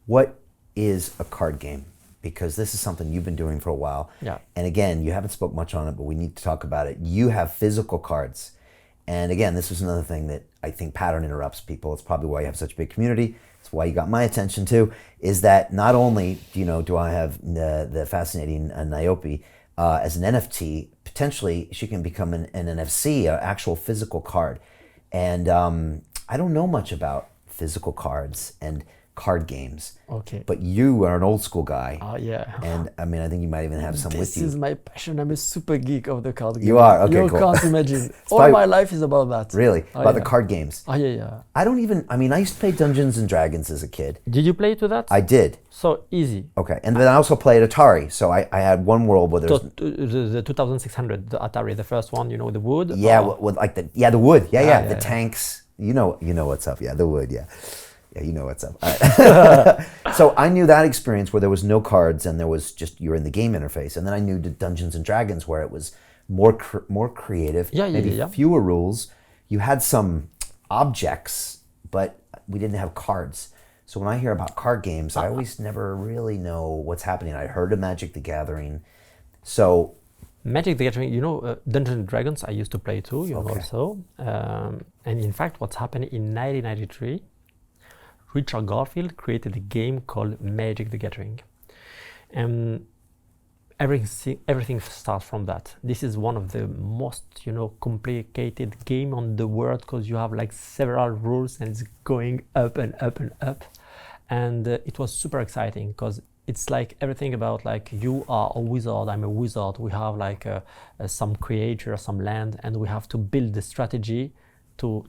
what is a card game? Because this is something you've been doing for a while. Yeah. And again, you haven't spoke much on it, but we need to talk about it. You have physical cards. And again, this was another thing that I think pattern interrupts people. It's probably why you have such a big community. It's why you got my attention too, is that not only do I have the fascinating Niobe as an NFT, potentially she can become an NFC, an actual physical card. And I don't know much about physical cards and card games. Okay. But you are an old school guy. Oh, yeah. And I mean, I think you might even have some with you. This is my passion. I'm a super geek of the card game. You are? Okay, you cool. can't imagine. All probably, my life is about that. Really? Oh, about yeah. the card games? Oh, yeah. I used to play Dungeons and Dragons as a kid. Did you play to that? I did. So easy. Okay. And then I also played Atari. So I had one world where there's... The 2600, the Atari, the first one, the wood? Yeah, with like the wood. Yeah. The yeah. tanks. You know what's up. Yeah, the wood, yeah. Yeah, you know what's up. All right. So I knew that experience where there was no cards and there was just, you're in the game interface. And then I knew the Dungeons and Dragons where it was more creative, maybe fewer rules. You had some objects, but we didn't have cards. So when I hear about card games, I always never really know what's happening. I heard of Magic the Gathering. So Magic the Gathering, Dungeons and Dragons, I used to play too, also. And in fact, what's happened in 1993, Richard Garfield created a game called Magic the Gathering. And everything starts from that. This is one of the most, complicated game on the world because you have like several rules and it's going up and up and up. And it was super exciting because it's like everything about like you are a wizard, I'm a wizard. We have like some creature, some land, and we have to build the strategy to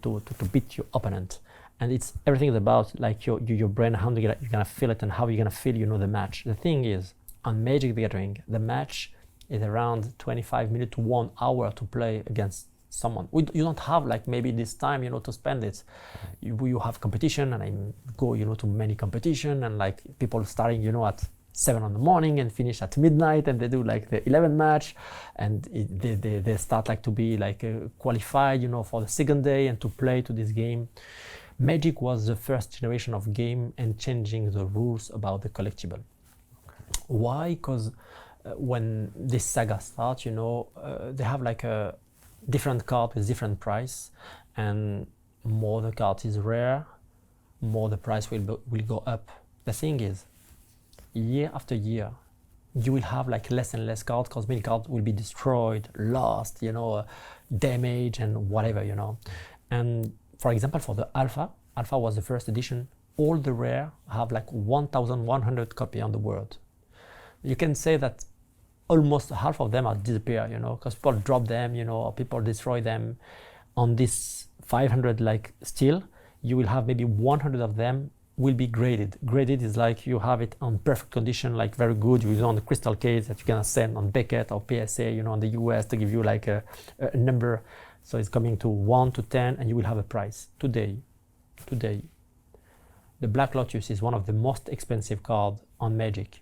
beat your opponent. And it's everything about like your brain, how you're gonna feel it and how you're gonna feel, the match. The thing is, on Magic the Gathering, the match is around 25 minutes to 1 hour to play against someone. You don't have like maybe this time, to spend it. You have competition, and I go, to many competition, and like people starting, at 7 in the morning and finish at midnight, and they do like the 11 match, and they start like to be like qualified, for the second day and to play to this game. Magic was the first generation of game and changing the rules about the collectible. Okay. Why? Because when this saga starts, they have like a different card with different price, and more the card is rare, more the price will go up. The thing is, year after year, you will have like less and less cards because many cards will be destroyed, lost, damaged and whatever, And for example, for the Alpha was the first edition. All the rare have like 1,100 copies on the world. You can say that almost half of them are disappear, because people drop them, or people destroy them. On this 500, like still, you will have maybe 100 of them will be graded. Graded is like you have it on perfect condition, like very good. You on the crystal case that you're gonna send on Beckett or PSA, on the US to give you like a number. So it's coming to 1 to 10 and you will have a price. Today, the Black Lotus is one of the most expensive cards on Magic.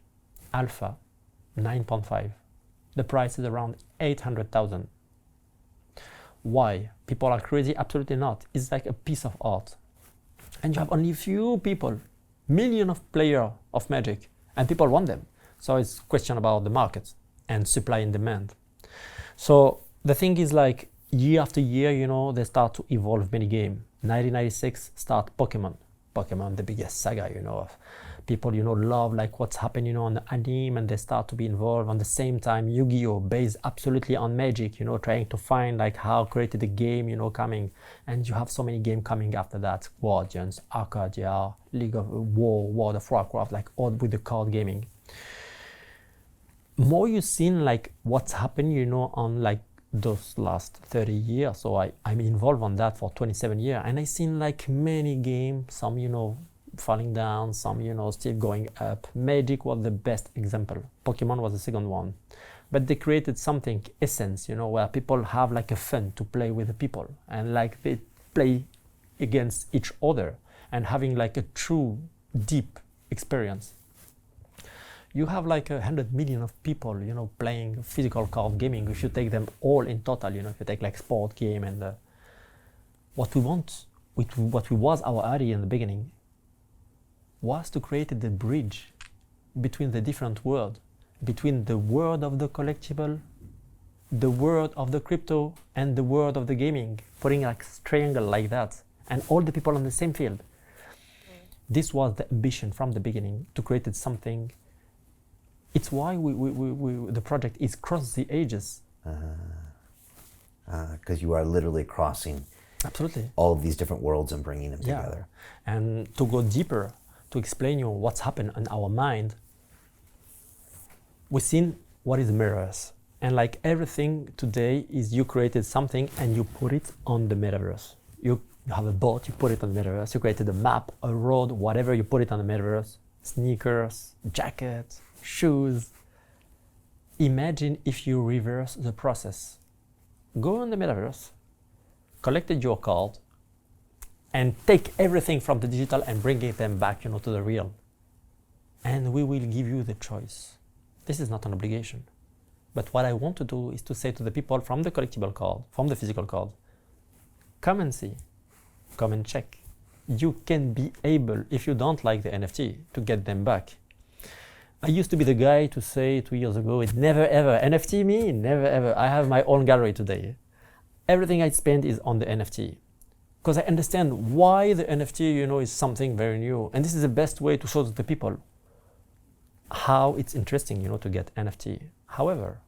Alpha, 9.5. The price is around 800,000. Why? People are crazy? Absolutely not. It's like a piece of art. And you have only few people, millions of players of Magic, and people want them. So it's a question about the market and supply and demand. So the thing is like, year after year, they start to evolve many games. 1996 start Pokemon, the biggest saga, of people, love like what's happening, on the anime, and they start to be involved. On the same time, Yu-Gi-Oh! Based absolutely on Magic, trying to find like how created the game, coming. And you have so many games coming after that. Guardians, Arcadia, League of War, World of Warcraft, like all with the card gaming. More you seen like what's happened, on like those last 30 years. So I'm involved on that for 27 years, and I seen like many games, some falling down, some still going up. Magic was the best example. Pokemon was the second one, but they created something essence, where people have like a fun to play with the people, and like they play against each other and having like a true deep experience. You have like 100 million of people, playing physical card gaming. If you take them all in total, if you take like sport game and what we want, what we was our idea in the beginning, was to create the bridge between the different worlds, between the world of the collectible, the world of the crypto, and the world of the gaming, putting like a triangle like that, and all the people on the same field. This was the ambition from the beginning, to create something. It's why the project is cross the ages. Because you are literally crossing Absolutely all of these different worlds and bringing them together. And to go deeper, to explain you what's happened in our mind, we've seen what is metaverse. And like everything today is you created something and you put it on the metaverse. You have a boat, you put it on the metaverse. You created a map, a road, whatever, you put it on the metaverse. Sneakers, jackets, shoes. Imagine if you reverse the process. Go on the metaverse, collected your card, and take everything from the digital and bring them back, to the real. And we will give you the choice. This is not an obligation. But what I want to do is to say to the people from the collectible card, from the physical card, come and see, come and check. You can be able, if you don't like the NFT, to get them back. I used to be the guy to say 2 years ago, it's never ever, NFT me, never ever. I have my own gallery today. Everything I spend is on the NFT. Because I understand why the NFT, is something very new. And this is the best way to show to the people how it's interesting, to get NFT. However,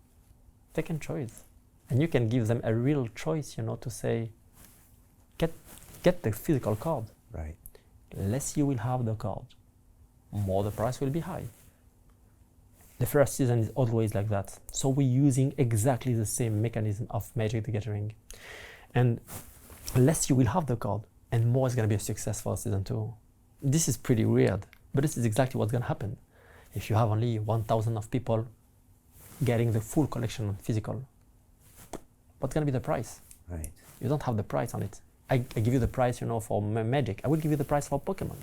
they can choose. And you can give them a real choice, to say, get the physical card. Right. Less you will have the card, more the price will be high. The first season is always like that. So we're using exactly the same mechanism of Magic the Gathering. And less you will have the card, and more is going to be a success for season 2. This is pretty weird, but this is exactly what's going to happen. If you have only 1,000 of people getting the full collection physical, what's going to be the price? Right. You don't have the price on it. I give you the price, for Magic. I will give you the price for Pokemon.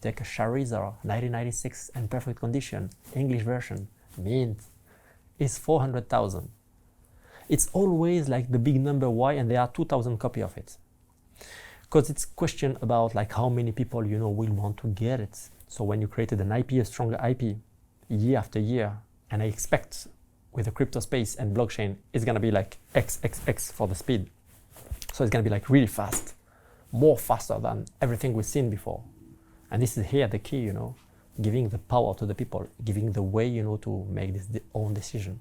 Take a Charizard, 1996 and perfect condition, English version, mint, is 400,000. It's always like the big number. Why? And there are 2,000 copies of it. Because it's question about like how many people, will want to get it. So when you created an IP, a stronger IP, year after year, and I expect with the crypto space and blockchain, it's going to be like XXX for the speed. So it's going to be like really fast, more faster than everything we've seen before. And this is here the key, giving the power to the people, giving the way, to make this own decision.